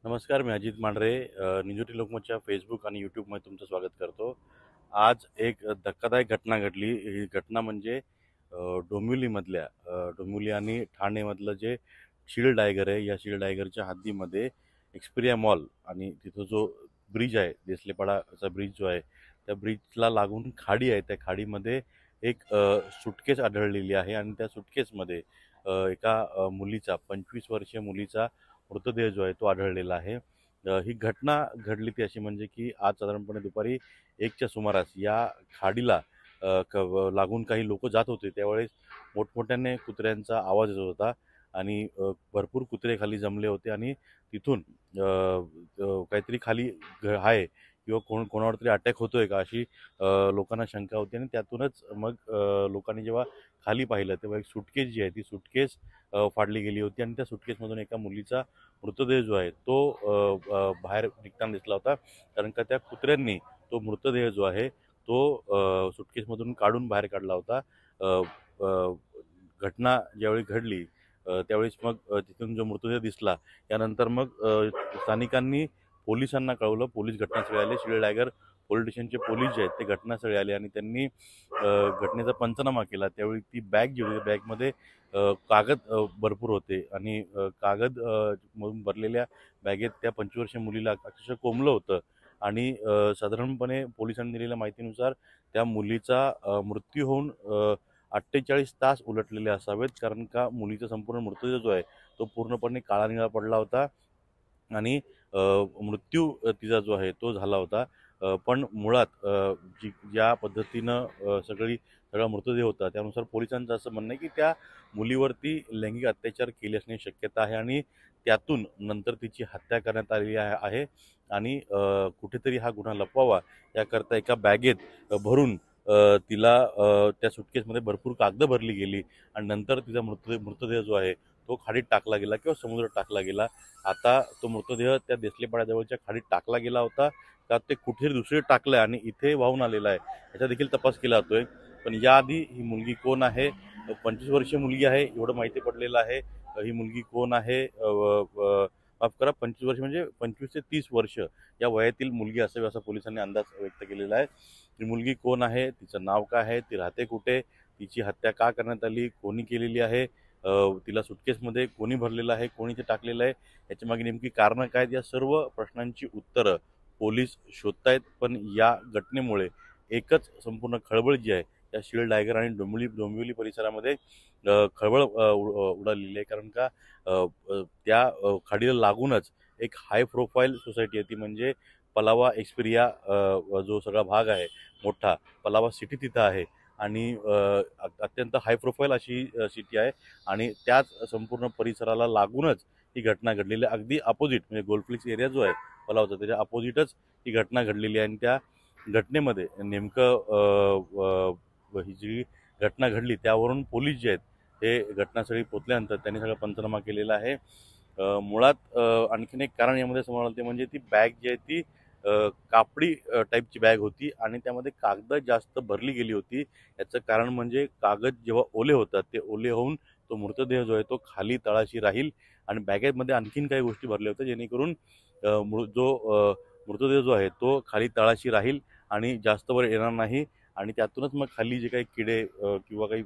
नमस्कार, मी अजित मांढरे. निंजोटी लोकमतच्या फेसबुक आणि यूट्यूबमध्ये तुमचं स्वागत करतो. आज एक धक्कादायक घटना घडली. ही घटना म्हणजे डोंबिवलीमधल्या डोंबिवली आणि ठाणेमधलं जे शील्ड टायगर आहे, या शील्ड टायगरच्या हद्दीमध्ये एक्सपिरिया मॉल आणि तिथं जो ब्रिज आहे, देसलेपाडाचा ब्रिज जो आहे, त्या ब्रिजला लागून खाडी आहे. त्या खाडीमध्ये एक सुटकेस आढळलेली आहे आणि त्या सुटकेसमध्ये एका मुलीचा 25 वर्षीय मुलीचा मृतदेह जो आहे तो आढळलेला आहे. ही घटना घडली ती अशी म्हणजे की आज साधारणपणे दुपारी 1च्या सुमारास या खाडीला लागून काही लोक जात होते. त्यावेळेस मोठमोठ्याने कुत्र्यांचा आवाज येत होता आणि भरपूर कुत्रे खाली जमले होते आणि तिथून काहीतरी खाली आहे किंवा कोणावर तरी अटॅक होतोय का अशी लोकांना शंका होती आणि त्यातूनच मग लोकांनी जेव्हा खाली पाहिलं तेव्हा एक सुटकेस जी आहे ती सुटकेस फाडली गेली होती आणि त्या सुटकेसमधून एका मुलीचा मृतदेह जो आहे तो बाहेर निघताना दिसला होता. कारण का त्या कुत्र्यांनी तो मृतदेह जो आहे तो सुटकेसमधून काढून बाहेर काढला होता. अ, अ, घटना ज्यावेळी घडली त्यावेळेस मग तिथून जो मृतदेह दिसला त्यानंतर मग स्थानिकांनी पोलिसांना कळवलं. पोलीस घटनास्थळी आले. शील्ड टायगर पोलीस स्टेशनचे पोलीस जे आहेत ते घटनास्थळी आले आणि त्यांनी घटनेचा पंचनामा केला. त्यावेळी ती बॅग जी होती त्या बॅगमध्ये कागद भरपूर होते आणि कागद मधून भरलेल्या बॅगेत त्या 25 वर्षीय मुलीला अक्षरशः कोंबलं होतं आणि साधारणपणे पोलिसांनी दिलेल्या माहितीनुसार त्या मुलीचा मृत्यू होऊन 48 तास उलटलेले असावेत. कारण का मुलीचा संपूर्ण मृतदेह जो आहे तो पूर्णपणे काळा निळा पडला होता आणि मृत्यू तिचा जो आहे तो झाला होता. पण मुळात ज्या पद्धतीनं सगळा मृतदेह होता त्यानुसार पोलिसांचं असं म्हणणं आहे की त्या मुलीवरती लैंगिक अत्याचार केले असण्याची शक्यता आहे आणि त्यातून नंतर तिची हत्या करण्यात आलेली आहे आणि कुठेतरी हा गुन्हा लपवावा याकरता एका बॅगेत भरून तिला त्या सुटकेसमध्ये भरपूर कागदं भरली गेली आणि नंतर तिचा मृतदेह जो आहे तो खाडीत टाकला गेला किंवा समुद्रात टाकला गेला. आता तो मृतदेह त्या देसलेपाड्याजवळच्या खाडीत टाकला गेला होता का ते कुठेतरी दुसरे टाकलं आणि इथे वाहून आलेला आहे याचा देखील तपास केला जातोय. पण याआधी ही मुलगी कोण आहे, 25 वर्षीय मुलगी आहे एवढं माहिती पडलेलं आहे. ही मुलगी कोण आहे, माफ करा, 25 वर्ष म्हणजे 25 ते 30 वर्ष या वयातील मुलगी असावी असा पोलिसांनी अंदाज व्यक्त केलेला आहे. ही मुलगी कोण आहे, तिचं नाव काय आहे, ती राहते कुठे, तिची हत्या का करण्यात आली, कोणी केलेली आहे, तिला सुटकेसमध्ये कोणी भरलेलं आहे, कोणी ते टाकलेलं आहे, याच्यामागे नेमकी कारणं काय आहेत, या सर्व प्रश्नांची उत्तरं पोलीस शोधतायत. पण या घटनेमुळे एकच संपूर्ण खळबळ जी आहे त्या शील्ड टायगर आणि डोंबिवली परिसरामध्ये खळबळ उडालेली आहे. कारण का त्या खाडीला लागूनच एक हाय प्रोफाईल सोसायटी आहे ती म्हणजे पलावा एक्सपिरिया, जो सगळा भाग आहे मोठा पलावा सिटी तिथं आहे आणि अत्यंत हाय प्रोफाईल अशी सिटी आहे आणि त्याच संपूर्ण परिसराला लागूनच ही घटना घडलेली आहे. अगदी अपोजिट म्हणजे गोल्डफ्लिक्स एरिया जो आहे पलावचा त्याच्या अपोजिटच ही घटना घडलेली आहे आणि त्या घटनेमध्ये नेमकं ही जी घटना घडली त्यावरून पोलीस जे आहेत हे घटनास्थळी पोचल्यानंतर त्यांनी सगळा पंचनामा केलेला आहे. मुळात आणखीन एक कारण यामध्ये समोर आलं ते म्हणजे ती बॅग जी आहे ती कापडी टाईपची बॅग होती आणि त्यामध्ये कागद जास्त भरली गेली होती. याचं कारण म्हणजे कागद जेव्हा ओले होतात ते ओले होऊन तो मृतदेह जो आहे तो खाली तळाशी राहील आणि बॅगेमध्ये आणखीन काही गोष्टी भरल्या होत्या जेणेकरून मृतदेह जो आहे तो खाली तळाशी राहील आणि जास्त वर येणार नाही आणि त्यातूनच मग खाली जे काही किडे किंवा काही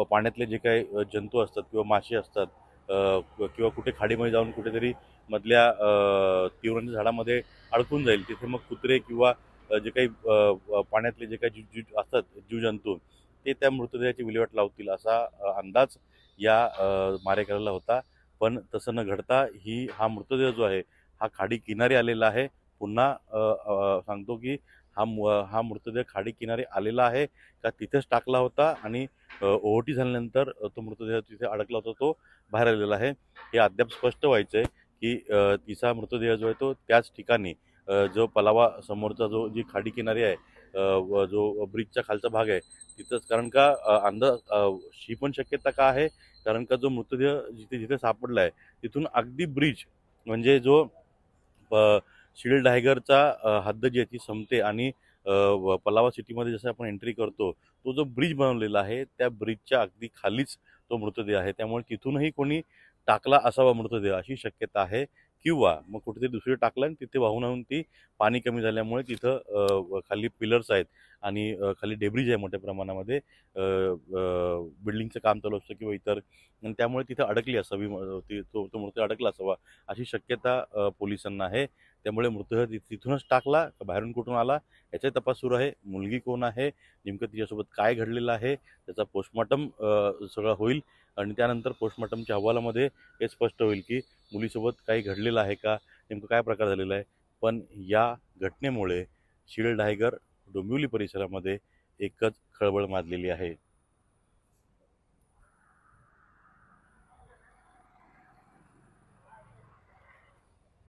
पाण्यातले जे काही जंतू असतात किंवा मासे असतात किंवा कुठे खाडीमध्ये जाऊन कुठेतरी मधल्या तिवरांच्या झाडामध्ये अडकून जाईल. तिथे मग कुत्रे किंवा जे काही पाण्यातले जे काही जीव असतात जीवजंतू ते त्या मृतदेहाची विल्हेवाट लावतील असा अंदाज या मारेकऱ्याला होता. पण तसं न घडता हा मृतदेह जो आहे हा खाडी किनारी आलेला आहे. पुन्हा सांगतो की हा मृतदेह खाडी किनारी आलेला आहे का तिथेच टाकला होता आणि ओहोटी झाल्यानंतर तो मृतदेह तिथे अडकला होता तो बाहेर आलेला आहे. हे अद्याप स्पष्ट व्हायचं आहे की तिचा मृतदेह जो आहे तो त्याच ठिकाणी जो पलावा समोरचा जी खाडी किनारी आहे, जो ब्रिजच्या खालचा भाग आहे तिथंच. कारण का अंदाज ही पण शक्यता का आहे कारण का जो मृतदेह जिथे जिथे सापडला आहे तिथून अगदी ब्रिज म्हणजे जो शील्ड टायगरचा हद्द जी आहे ती संपते आणि पलावा सिटीमध्ये जसं आपण एंट्री करतो तो जो ब्रिज बनवलेला आहे त्या ब्रिजच्या अगदी खालीच तो मृतदेह आहे. त्यामुळे तिथूनही कोणी टाकला असावा मृतदेह अशी शक्यता आहे, किंवा मग कुठेतरी दुसरीकडे टाकला आणि तिथे वाहून आणून ती पाणी कमी झाल्यामुळे तिथं खाली पिलर्स आहेत आणि खाली डेब्रिज आहे मोठ्या प्रमाणामध्ये, बिल्डिंगचं काम चालू असतं किंवा इतर, आणि त्यामुळे तिथं अडकली असावी, तो तो मृतदेह अडकला असावा अशी शक्यता पोलिसांना आहे. त्यामुळे मृतदेह तिथूनच टाकला का बाहेरून कुठून आला याचा तपास सुरू आहे. मुलगी कोण आहे, नेमकं तिच्यासोबत काय घडलेलं आहे, त्याचा पोस्टमॉर्टम सगळं होईल आणि त्यानंतर पोस्टमॉर्टमच्या अहवालामध्ये हे स्पष्ट होईल की मुलीसोबत काही घडलेलं आहे का, नेमकं काय प्रकार झालेला आहे. पण या घटनेमुळे शिळढायगर डोंबिवली परिसरामध्ये एकच खळबळ माजलेली आहे.